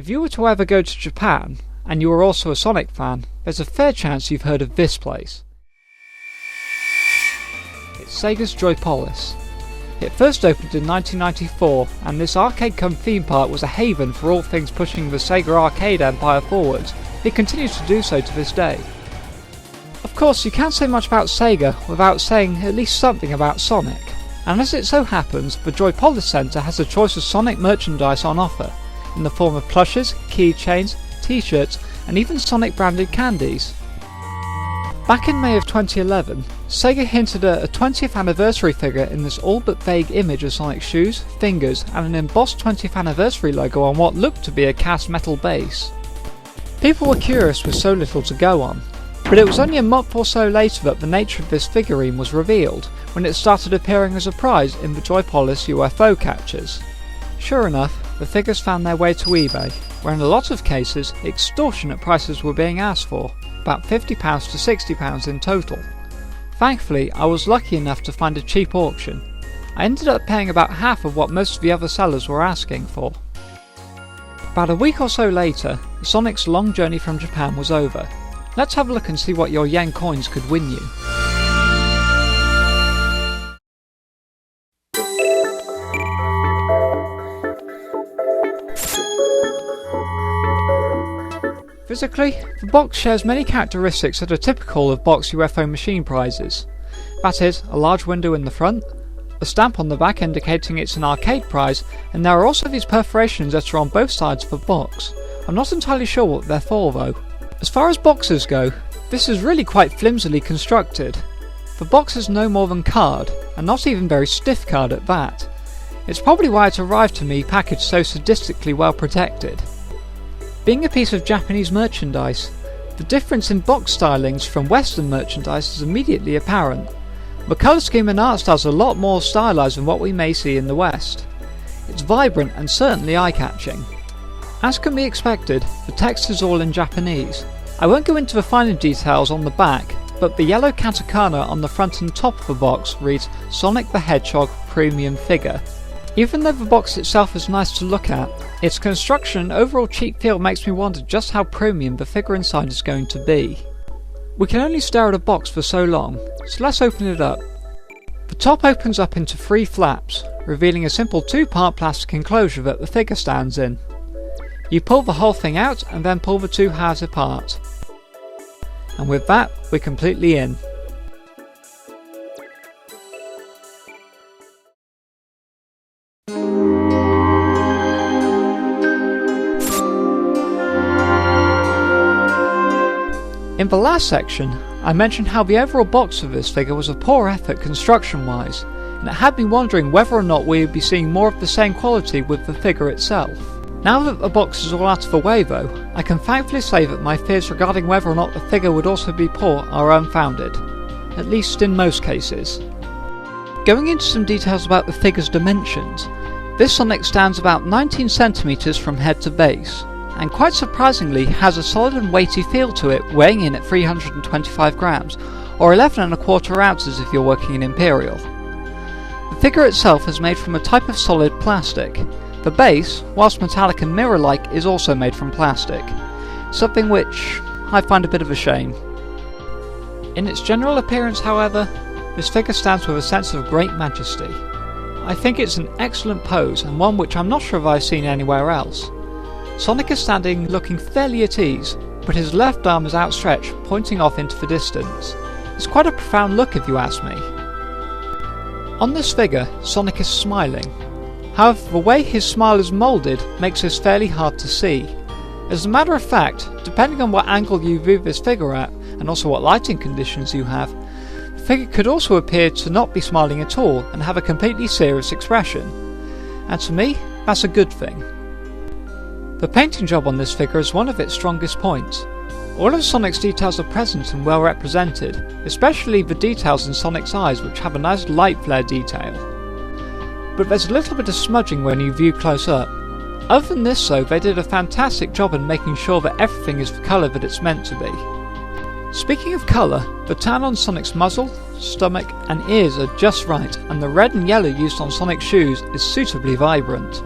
If you were to ever go to Japan, and you are also a Sonic fan, there's a fair chance you've heard of this place. It's Sega's Joypolis. It first opened in 1994, and this arcade-cum theme park was a haven for all things pushing the Sega arcade empire forwards. It continues to do so to this day. Of course, you can't say much about Sega without saying at least something about Sonic, and as it so happens, the Joypolis Center has a choice of Sonic merchandise on offer, in the form of plushes, keychains, t-shirts, and even Sonic branded candies. Back in May of 2011, Sega hinted at a 20th anniversary figure in this all but vague image of Sonic's shoes, fingers, and an embossed 20th anniversary logo on what looked to be a cast metal base. People were curious with so little to go on, but it was only a month or so later that the nature of this figurine was revealed, when it started appearing as a prize in the Joypolis UFO captures. Sure enough, the figures found their way to eBay, where in a lot of cases extortionate prices were being asked for, about £50 to £60 in total. Thankfully, I was lucky enough to find a cheap auction. I ended up paying about half of what most of the other sellers were asking for. About a week or so later, Sonic's long journey from Japan was over. Let's have a look and see what your yen coins could win you. Physically, the box shares many characteristics that are typical of box UFO machine prizes. That is, a large window in the front, a stamp on the back indicating it's an arcade prize, and there are also these perforations that are on both sides of the box. I'm not entirely sure what they're for though. As far as boxes go, this is really quite flimsily constructed. The box is no more than card, and not even very stiff card at that. It's probably why it arrived to me packaged so sadistically well protected. Being a piece of Japanese merchandise, the difference in box stylings from Western merchandise is immediately apparent. The colour scheme and art styles are a lot more stylised than what we may see in the West. It's vibrant and certainly eye-catching. As can be expected, the text is all in Japanese. I won't go into the finer details on the back, but the yellow katakana on the front and top of the box reads Sonic the Hedgehog Premium Figure. Even though the box itself is nice to look at, its construction and overall cheap feel makes me wonder just how premium the figure inside is going to be. We can only stare at a box for so long, so let's open it up. The top opens up into 3 flaps, revealing a simple 2-part plastic enclosure that the figure stands in. You pull the whole thing out and then pull the 2 halves apart. And with that, we're completely in. In the last section, I mentioned how the overall box of this figure was a poor effort construction-wise, and it had me wondering whether or not we would be seeing more of the same quality with the figure itself. Now that the box is all out of the way though, I can thankfully say that my fears regarding whether or not the figure would also be poor are unfounded, at least in most cases. Going into some details about the figure's dimensions, this Sonic stands about 19 cm from head to base, and quite surprisingly has a solid and weighty feel to it, weighing in at 325 grams, or 11¼ ounces if you're working in Imperial. The figure itself is made from a type of solid plastic. The base, whilst metallic and mirror-like, is also made from plastic, something which I find a bit of a shame. In its general appearance, however, this figure stands with a sense of great majesty. I think it's an excellent pose, and one which I'm not sure if I've seen anywhere else. Sonic is standing looking fairly at ease, but his left arm is outstretched, pointing off into the distance. It's quite a profound look if you ask me. On this figure, Sonic is smiling. However, the way his smile is moulded makes this fairly hard to see. As a matter of fact, depending on what angle you view this figure at, and also what lighting conditions you have, the figure could also appear to not be smiling at all and have a completely serious expression. And to me, that's a good thing. The painting job on this figure is one of its strongest points. All of Sonic's details are present and well represented, especially the details in Sonic's eyes, which have a nice light flare detail. But there's a little bit of smudging when you view close up. Other than this though, they did a fantastic job in making sure that everything is the colour that it's meant to be. Speaking of colour, the tan on Sonic's muzzle, stomach and ears are just right, and the red and yellow used on Sonic's shoes is suitably vibrant.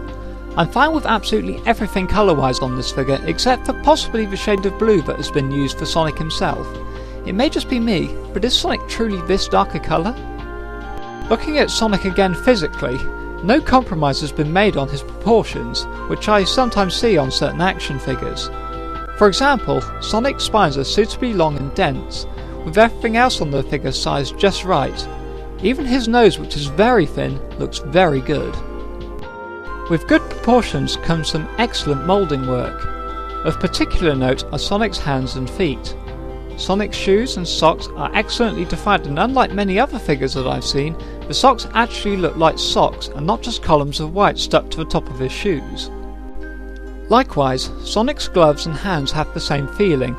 I'm fine with absolutely everything colour-wise on this figure except for possibly the shade of blue that has been used for Sonic himself. It may just be me, but is Sonic truly this dark a colour? Looking at Sonic again physically, no compromise has been made on his proportions, which I sometimes see on certain action figures. For example, Sonic's spines are suitably long and dense, with everything else on the figure sized just right. Even his nose, which is very thin, looks very good. With good proportions comes some excellent moulding work. Of particular note are Sonic's hands and feet. Sonic's shoes and socks are excellently defined, and unlike many other figures that I've seen, the socks actually look like socks and not just columns of white stuck to the top of his shoes. Likewise, Sonic's gloves and hands have the same feeling.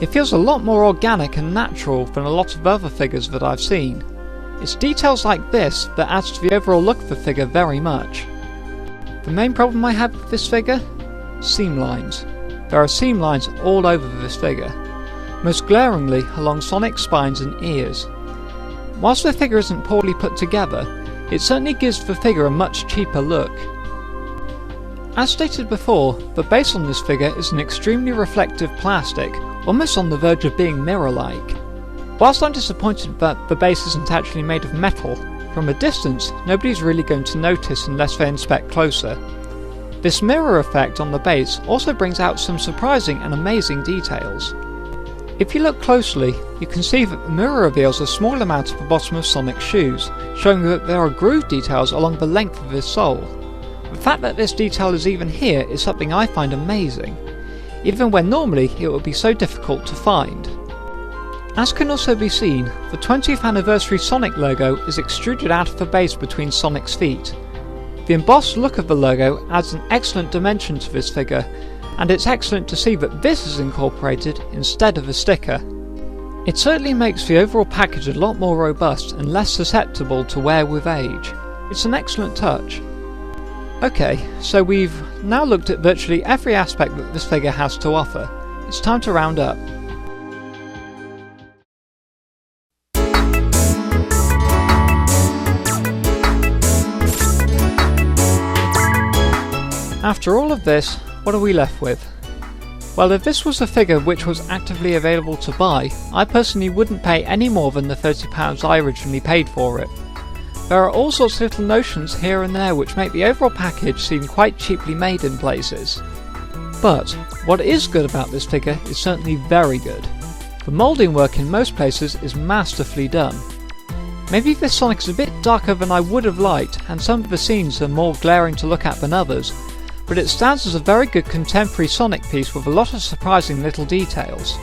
It feels a lot more organic and natural than a lot of other figures that I've seen. It's details like this that adds to the overall look of the figure very much. The main problem I have with this figure? Seam lines. There are seam lines all over this figure, most glaringly along Sonic's spines and ears. Whilst the figure isn't poorly put together, it certainly gives the figure a much cheaper look. As stated before, the base on this figure is an extremely reflective plastic, almost on the verge of being mirror-like. Whilst I'm disappointed that the base isn't actually made of metal, from a distance nobody's really going to notice unless they inspect closer. This mirror effect on the base also brings out some surprising and amazing details. If you look closely, you can see that the mirror reveals a small amount of the bottom of Sonic's shoes, showing that there are groove details along the length of his sole. The fact that this detail is even here is something I find amazing, even when normally it would be so difficult to find. As can also be seen, the 20th anniversary Sonic logo is extruded out of the base between Sonic's feet. The embossed look of the logo adds an excellent dimension to this figure, and it's excellent to see that this is incorporated instead of a sticker. It certainly makes the overall package a lot more robust and less susceptible to wear with age. It's an excellent touch. Okay, so we've now looked at virtually every aspect that this figure has to offer. It's time to round up. After all of this, what are we left with? Well, if this was a figure which was actively available to buy, I personally wouldn't pay any more than the £30 I originally paid for it. There are all sorts of little notions here and there which make the overall package seem quite cheaply made in places. But what is good about this figure is certainly very good. The moulding work in most places is masterfully done. Maybe this Sonic is a bit darker than I would have liked, and some of the scenes are more glaring to look at than others, but it stands as a very good contemporary Sonic piece with a lot of surprising little details.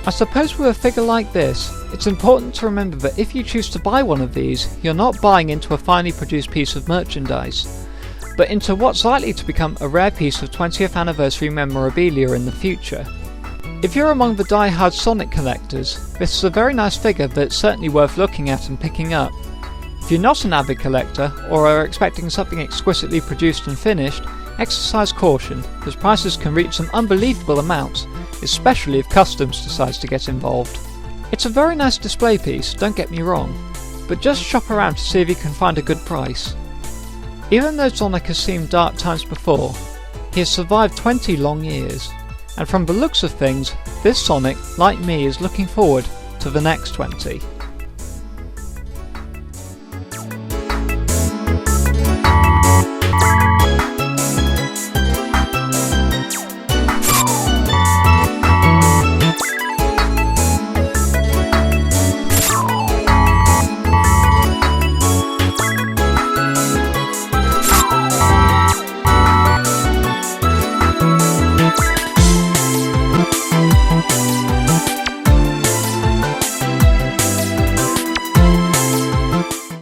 I suppose with a figure like this, it's important to remember that if you choose to buy one of these, you're not buying into a finely produced piece of merchandise, but into what's likely to become a rare piece of 20th anniversary memorabilia in the future. If you're among the die-hard Sonic collectors, this is a very nice figure that's certainly worth looking at and picking up. If you're not an avid collector, or are expecting something exquisitely produced and finished, exercise caution, as prices can reach some unbelievable amounts, especially if customs decides to get involved. It's a very nice display piece, don't get me wrong, but just shop around to see if you can find a good price. Even though Sonic has seen dark times before, he has survived 20 long years, and from the looks of things, this Sonic, like me, is looking forward to the next 20.